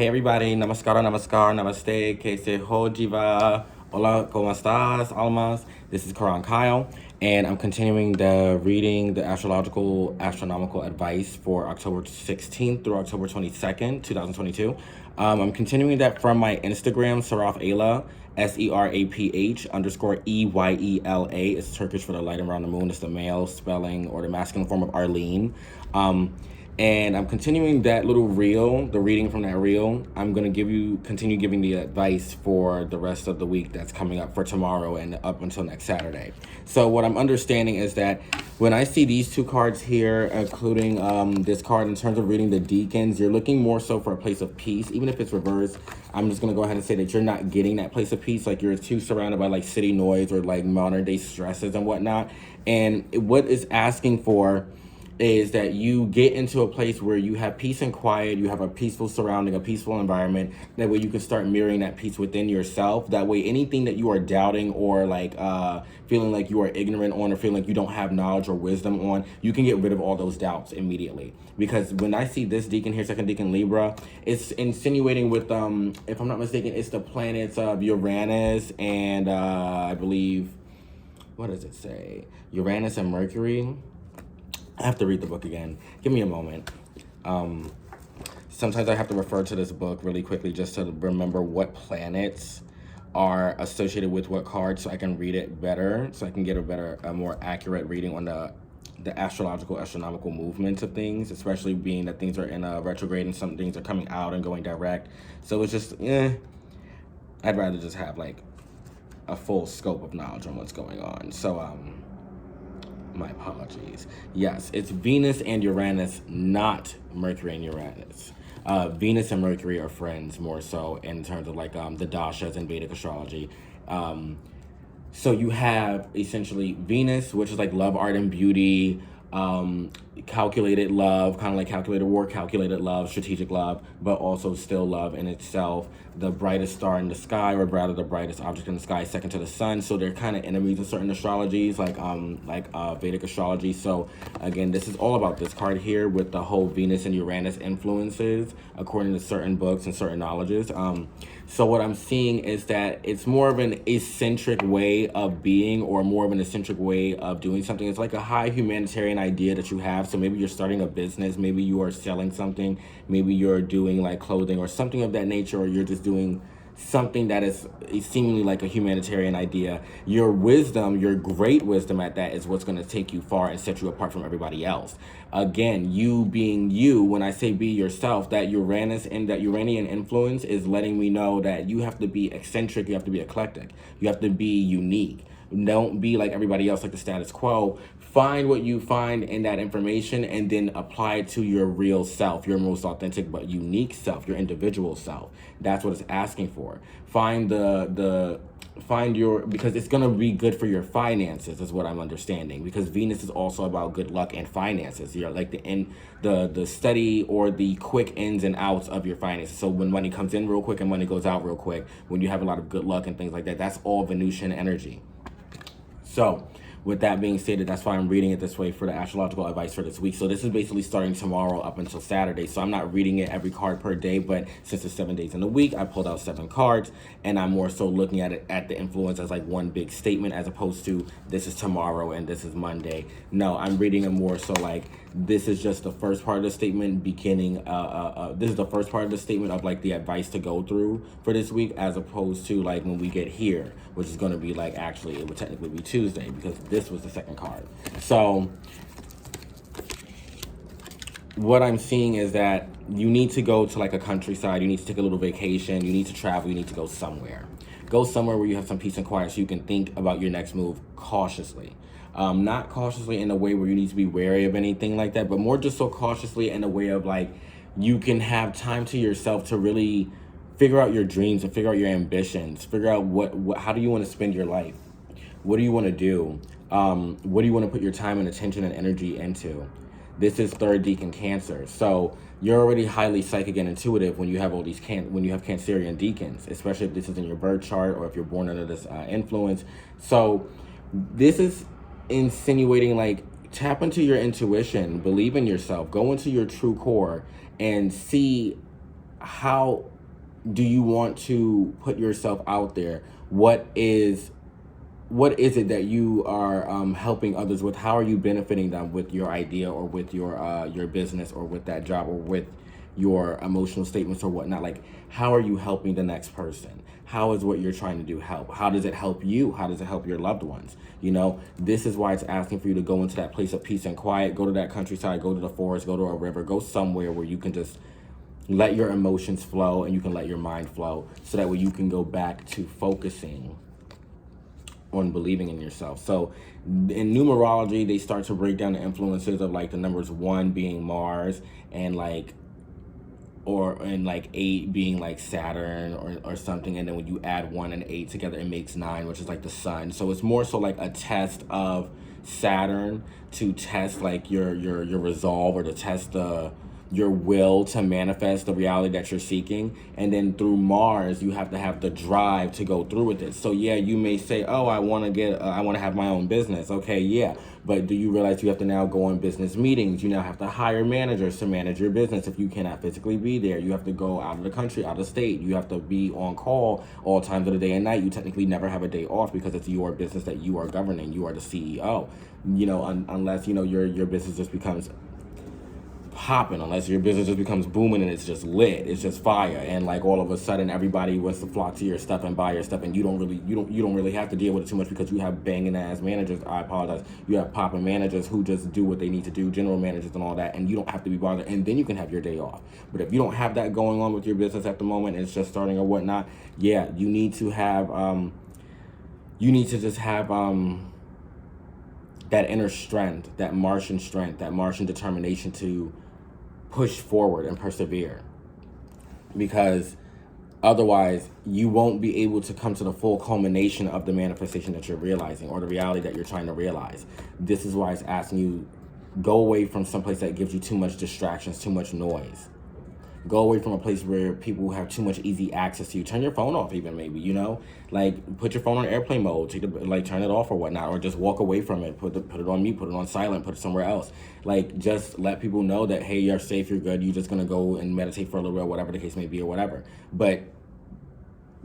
Hey everybody, namaste, que se jiva, hola, ¿cómo estás, almas? This is Kéron Kyle, and I'm continuing the astrological astronomical advice for October 16th through October 22nd, 2022. I'm continuing that from my Instagram, Seraph Ayla, SERAPH _ EYELA. It's Turkish for the light around the moon. It's the male spelling or the masculine form of Arlene. And I'm continuing that little reel, the reading from that reel. I'm going to continue giving the advice for the rest of the week that's coming up for tomorrow and up until next Saturday. So what I'm understanding is that when I see these two cards here, including this card in terms of reading the deacons, you're looking more so for a place of peace. Even if it's reversed, I'm just going to go ahead and say that you're not getting that place of peace. Like you're too surrounded by like city noise or like modern day stresses and whatnot. And what is asking for is that you get into a place where you have peace and quiet, you have a peaceful surrounding, a peaceful environment. That way you can start mirroring that peace within yourself. That way anything that you are doubting or like feeling like you are ignorant on or feeling like you don't have knowledge or wisdom on, you can get rid of all those doubts immediately. Because when I see this deacon here, second deacon Libra, it's insinuating with, if I'm not mistaken, it's the planets of Uranus and I believe, what does it say? Uranus and Mercury. I have to read the book again. Give me a moment. Sometimes I have to refer to this book really quickly just to remember what planets are associated with what cards so I can read it better, so I can get a more accurate reading on the astronomical movements of things, especially being that things are in a retrograde and some things are coming out and going direct. So it's just, I'd rather just have like a full scope of knowledge on what's going on. So, my apologies. Yes, it's Venus and Uranus, not Mercury and Uranus. Venus and Mercury are friends more so in terms of like the dashas in Vedic astrology. So you have essentially Venus, which is like love, art, and beauty, calculated love, kind of like calculated war, calculated love, strategic love, but also still love in itself. The brightest star in the sky, or rather the brightest object in the sky, second to the sun. So they're kind of enemies in certain astrologies, like Vedic astrology. So again, this is all about this card here with the whole Venus and Uranus influences, according to certain books and certain knowledges. So what I'm seeing is that it's more of an eccentric way of being, or more of an eccentric way of doing something. It's like a high humanitarian idea that you have. So maybe you're starting a business, maybe you are selling something, maybe you're doing like clothing or something of that nature, or you're just doing something that is seemingly like a humanitarian idea. Your wisdom, your great wisdom at that, is what's going to take you far and set you apart from everybody else. Again, you being you, when I say be yourself, that Uranus and that Uranian influence is letting me know that you have to be eccentric, you have to be eclectic, you have to be unique. Don't be like everybody else, like the status quo. Find what you find in that information and then apply it to your real self, your most authentic but unique self, your individual self. That's what it's asking for. Find because it's going to be good for your finances, is what I'm understanding, because Venus is also about good luck and finances. You're like the steady or the quick ins and outs of your finances. So when money comes in real quick and money goes out real quick, when you have a lot of good luck and things like that, that's all Venusian energy. So with that being stated, that's why I'm reading it this way for the astrological advice for this week. So this is basically starting tomorrow up until Saturday. So I'm not reading it every card per day, but since it's 7 days in the week, I pulled out 7 cards, and I'm more so looking at it at the influence as like one big statement, as opposed to this is tomorrow and this is Monday. No, I'm reading it more so like this is just the first part of the statement beginning. This is the first part of the statement of like the advice to go through for this week, as opposed to like when we get here, which is going to be like, actually it would technically be Tuesday, because this was the second card. So what I'm seeing is that you need to go to like a countryside, you need to take a little vacation, you need to travel, you need to go somewhere. Go somewhere where you have some peace and quiet so you can think about your next move cautiously. Not cautiously in a way where you need to be wary of anything like that, but more just so cautiously in a way of like you can have time to yourself to really figure out your dreams and figure out your ambitions, figure out what how do you want to spend your life, what do you want to do, what do you want to put your time and attention and energy into. This is third deacon Cancer, so you're already highly psychic and intuitive when you have all these when you have Cancerian deacons, especially if this is in your birth chart or if you're born under this influence. So this is insinuating like tap into your intuition, believe in yourself, go into your true core, and see how do you want to put yourself out there? What is it that you are helping others with? How are you benefiting them with your idea, or with your business, or with that job, or with your emotional statements or whatnot? Like, how are you helping the next person? How is what you're trying to do help? How does it help you? How does it help your loved ones? This is why it's asking for you to go into that place of peace and quiet. Go to that countryside, go to the forest, go to a river, go somewhere where you can just let your emotions flow, and you can let your mind flow, so that way you can go back to focusing on believing in yourself. So in numerology, they start to break down the influences of like the numbers 1 being Mars, and like 8 being like Saturn, or something, and then when you add 1 and 8 together, it makes 9, which is like the sun. So it's more so like a test of Saturn, to test like your resolve, or to test your will to manifest the reality that you're seeking. And then through Mars, you have to have the drive to go through with it. So yeah, you may say, oh, I want to have my own business. Okay, yeah. But do you realize you have to now go on business meetings? You now have to hire managers to manage your business if you cannot physically be there. You have to go out of the country, out of state. You have to be on call all times of the day and night. You technically never have a day off, because it's your business that you are governing. You are the CEO. Unless your business just becomes popping, unless your business just becomes booming and it's just lit, it's just fire, and like all of a sudden everybody wants to flock to your stuff and buy your stuff, and you don't really have to deal with it too much, because you have banging ass managers. I apologize. You have popping managers who just do what they need to do, general managers and all that, and you don't have to be bothered, and then you can have your day off. But if you don't have that going on with your business at the moment, it's just starting or whatnot, yeah, you need to just have that inner strength, that Martian determination to push forward and persevere, because otherwise you won't be able to come to the full culmination of the manifestation that you're realizing, or the reality that you're trying to realize. This is why it's asking you, go away from someplace that gives you too much distractions, too much noise. Go away from a place where people have too much easy access to you. Turn your phone off, even, maybe, like put your phone on airplane mode, turn it off or whatnot, or just walk away from it, put it on mute, put it on silent, put it somewhere else. Like, just let people know that, hey, you're safe, you're good, you're just gonna go and meditate for a little bit, whatever the case may be, or whatever. But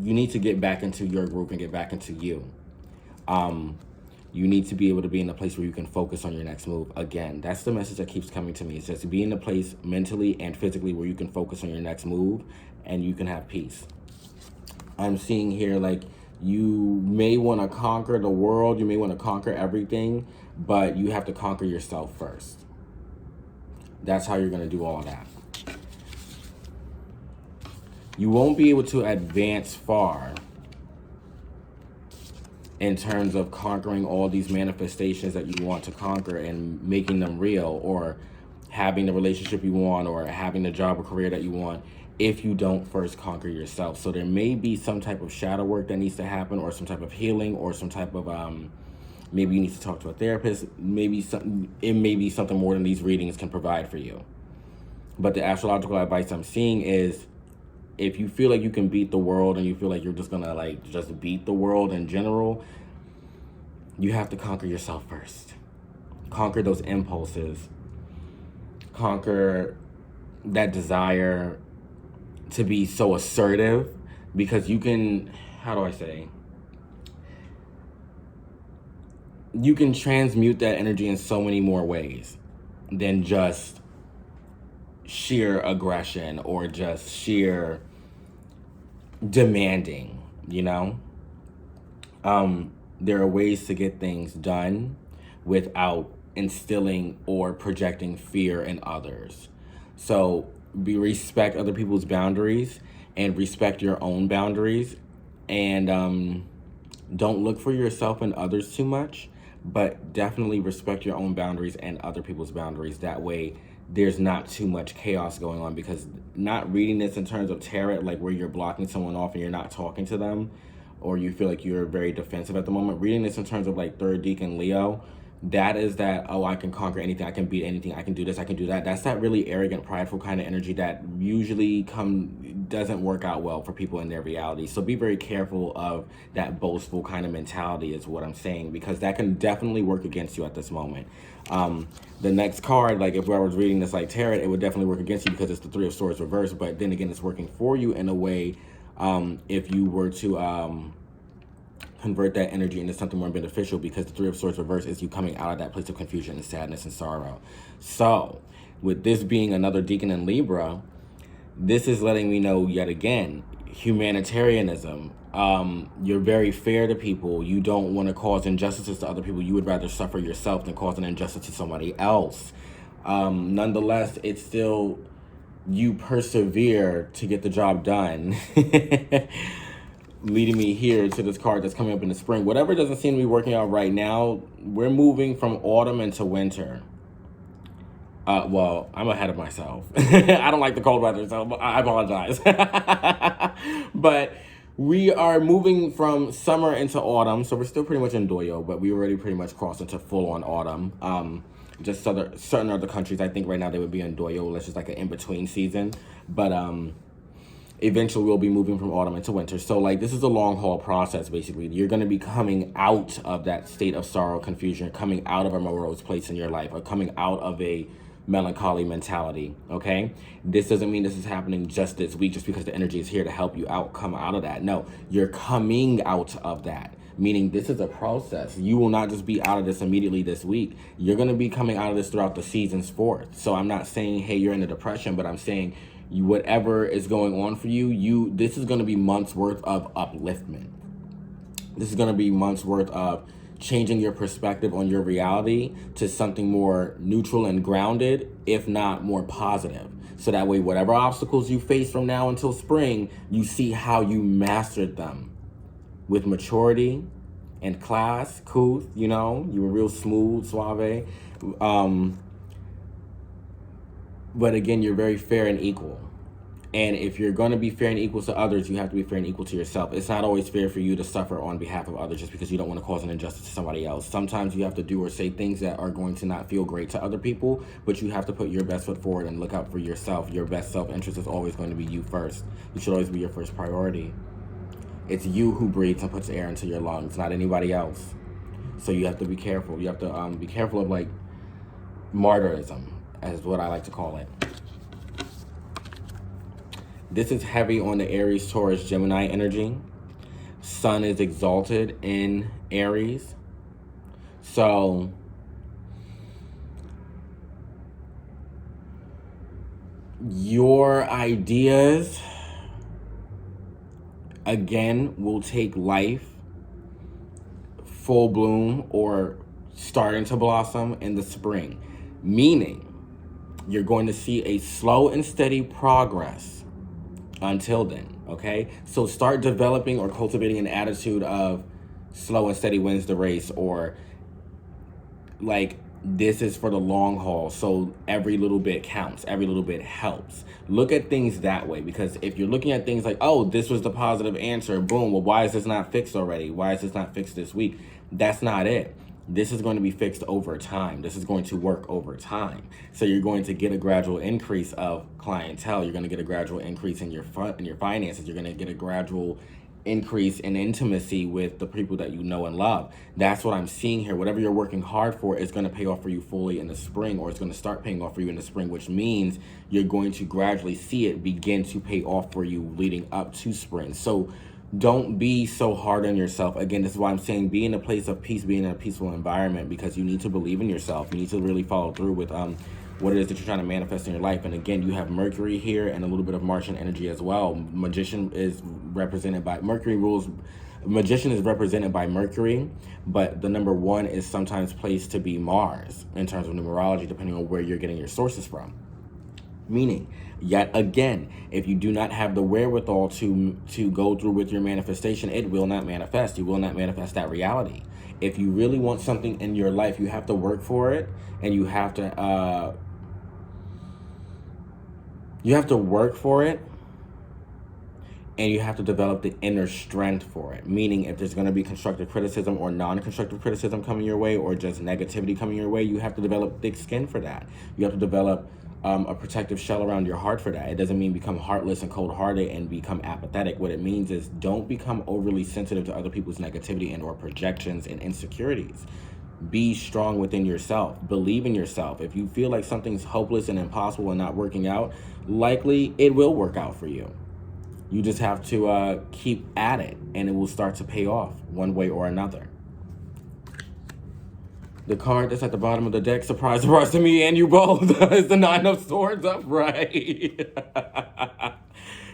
you need to get back into your group and get back into you. You need to be able to be in a place where you can focus on your next move. Again, that's the message that keeps coming to me. It's just to be in a place mentally and physically where you can focus on your next move, and you can have peace. I'm seeing here, like, you may want to conquer the world, you may want to conquer everything, but you have to conquer yourself first. That's how you're going to do all that. You won't be able to advance far in terms of conquering all these manifestations that you want to conquer and making them real, or having the relationship you want, or having the job or career that you want, if you don't first conquer yourself. So there may be some type of shadow work that needs to happen, or some type of healing, or some type of maybe you need to talk to a therapist. It may be something more than these readings can provide for you. But the astrological advice I'm seeing is, if you feel like you can beat the world, and you feel like you're just gonna just beat the world in general, you have to conquer yourself first. Conquer those impulses. Conquer that desire to be so assertive, because you can, you can transmute that energy in so many more ways than just sheer aggression, or just sheer demanding, there are ways to get things done without instilling or projecting fear in others. So respect other people's boundaries, and respect your own boundaries, and don't look for yourself and others too much, but definitely respect your own boundaries and other people's boundaries. That way there's not too much chaos going on, because not reading this in terms of tarot, like where you're blocking someone off and you're not talking to them, or you feel like you're very defensive at the moment. Reading this in terms of like third decan Leo, that is that, oh, I can conquer anything, I can beat anything, I can do this, I can do that. That's that really arrogant, prideful kind of energy that usually doesn't work out well for people in their reality. So be very careful of that boastful kind of mentality is what I'm saying, because that can definitely work against you at this moment. The next card, like if I was reading this like tarot, it would definitely work against you because it's the Three of Swords reversed, but then again, it's working for you in a way. If you were to convert that energy into something more beneficial, because the Three of Swords reverse is you coming out of that place of confusion and sadness and sorrow. So with this being another deacon in Libra, this is letting me know yet again, humanitarianism. You're very fair to people. You don't want to cause injustices to other people. You would rather suffer yourself than cause an injustice to somebody else. Nonetheless, it's still, you persevere to get the job done. Leading me here to this card that's coming up in the spring. Whatever doesn't seem to be working out right now, we're moving from autumn into winter. Well, I'm ahead of myself. I don't like the cold weather, so I apologize. But we are moving from summer into autumn, so we're still pretty much in Doyo, but we already pretty much crossed into full-on autumn. Just certain other countries, I think right now they would be in Doyo, which is like an in-between season. But eventually we'll be moving from autumn into winter. So like this is a long haul process. Basically, you're going to be coming out of that state of sorrow, confusion, coming out of a morose place in your life, or coming out of a melancholy mentality. Okay, this doesn't mean this is happening just this week, just because the energy is here to help you out, come out of that. No, you're coming out of that, meaning this is a process. You will not just be out of this immediately this week. You're going to be coming out of this throughout the seasons forth. So I'm not saying, hey, you're in a depression, but I'm saying whatever is going on for you, this is going to be months worth of upliftment. This is going to be months worth of changing your perspective on your reality to something more neutral and grounded, if not more positive. So that way, whatever obstacles you face from now until spring, you see how you mastered them with maturity and class, couth, you were real smooth, suave. But again, you're very fair and equal. And if you're going to be fair and equal to others, you have to be fair and equal to yourself. It's not always fair for you to suffer on behalf of others just because you don't want to cause an injustice to somebody else. Sometimes you have to do or say things that are going to not feel great to other people, but you have to put your best foot forward and look out for yourself. Your best self-interest is always going to be you first. You should always be your first priority. It's you who breathes and puts air into your lungs, not anybody else. So you have to be careful. You have to be careful of like martyrism, as what I like to call it. This is heavy on the Aries, Taurus, Gemini energy. Sun is exalted in Aries. So your ideas, again, will take life full bloom or starting to blossom in the spring. Meaning, you're going to see a slow and steady progress until then, okay? So start developing or cultivating an attitude of slow and steady wins the race, or like this is for the long haul, so every little bit counts, every little bit helps. Look at things that way, because if you're looking at things like, oh, this was the positive answer, boom, well, why is this not fixed already? Why is this not fixed this week? That's not it. This is going to be fixed over time. This is going to work over time. So you're going to get a gradual increase of clientele. You're going to get a gradual increase in your finances. You're going to get a gradual increase in intimacy with the people that you know and love. That's what I'm seeing here. Whatever you're working hard for is going to pay off for you fully in the spring, or it's going to start paying off for you in the spring, which means you're going to gradually see it begin to pay off for you leading up to spring. So don't be so hard on yourself. Again, this is why I'm saying be in a place of peace, be in a peaceful environment, because you need to believe in yourself. You need to really follow through with what it is that you're trying to manifest in your life. And again, you have Mercury here and a little bit of Martian energy as well. Magician is represented by Mercury rules. Magician is represented by Mercury, but the number one is sometimes placed to be Mars in terms of numerology, depending on where you're getting your sources from. Meaning, yet again, if you do not have the wherewithal to go through with your manifestation, it will not manifest. You will not manifest that reality. If you really want something in your life, you have to work for it, and you have to work for it, And you have to develop the inner strength for it. Meaning, if there's going to be constructive criticism or non-constructive criticism coming your way, or just negativity coming your way, you have to develop thick skin for that. You have to develop a protective shell around your heart for that. It doesn't mean become heartless and cold-hearted and become apathetic. What it means is don't become overly sensitive to other people's negativity and or projections and insecurities. Be strong within yourself. Believe in yourself. If you feel like something's hopeless and impossible and not working out, likely it will work out for you. You just have to keep at it, and it will start to pay off one way or another. The card that's at the bottom of the deck, surprise, surprise to me and you both, is the Nine of Swords upright.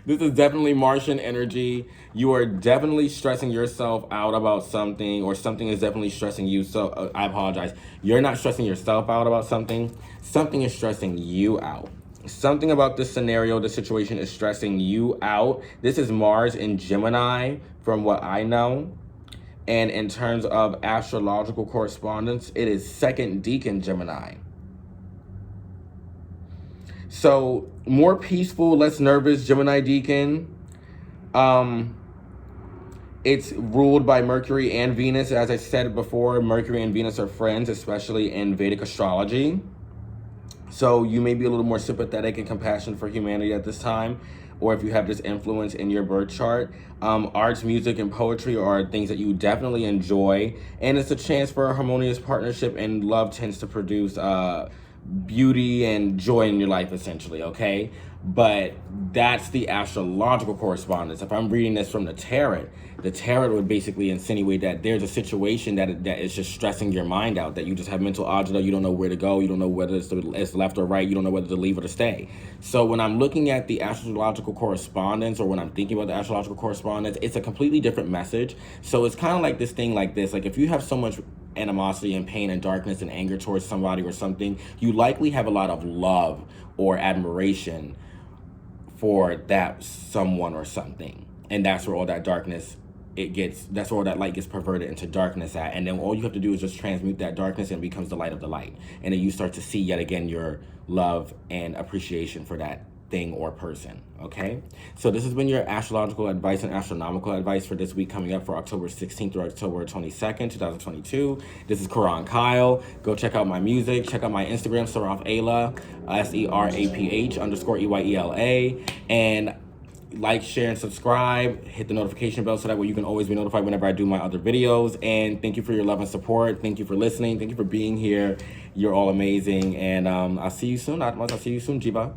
This is definitely Martian energy. You are definitely stressing yourself out about something, or something is definitely stressing you. So I apologize. You're not stressing yourself out about something. Something is stressing you out. Something about this scenario, this situation is stressing you out. This is Mars in Gemini, from what I know. And in terms of astrological correspondence, it is second decan Gemini. So more peaceful, less nervous Gemini decan. It's ruled by Mercury and Venus. As I said before, Mercury and Venus are friends, especially in Vedic astrology. So you may be a little more sympathetic and compassionate for humanity at this time, or if you have this influence in your birth chart. Arts, music, and poetry are things that you definitely enjoy, and it's a chance for a harmonious partnership, and love tends to produce beauty and joy in your life, essentially, okay? But that's the astrological correspondence. If I'm reading this from the tarot would basically insinuate that there's a situation that is just stressing your mind out, that you just have mental agita, you don't know where to go, you don't know whether it's left or right, you don't know whether to leave or to stay. So when I'm looking at the astrological correspondence, or when I'm thinking about the astrological correspondence, it's a completely different message. So it's kind of like this thing like this. Like, if you have so much animosity and pain and darkness and anger towards somebody or something, you likely have a lot of love or admiration for that someone or something. And that's where all that darkness, that's where all that light gets perverted into darkness at. And then all you have to do is just transmute that darkness, and it becomes the light of the light. And then you start to see yet again your love and appreciation for that thing or person, okay? So this has been your astrological advice and astronomical advice for this week, coming up for October 16th through October 22nd, 2022. This is Kéron Kyle. Go check out my music. Check out my Instagram, Seraph Ayla, SERAPH_EYELA. And like, share, and subscribe. Hit the notification bell so that way you can always be notified whenever I do my other videos. And thank you for your love and support. Thank you for listening. Thank you for being here. You're all amazing. And I'll see you soon. I'll see you soon, Jiba.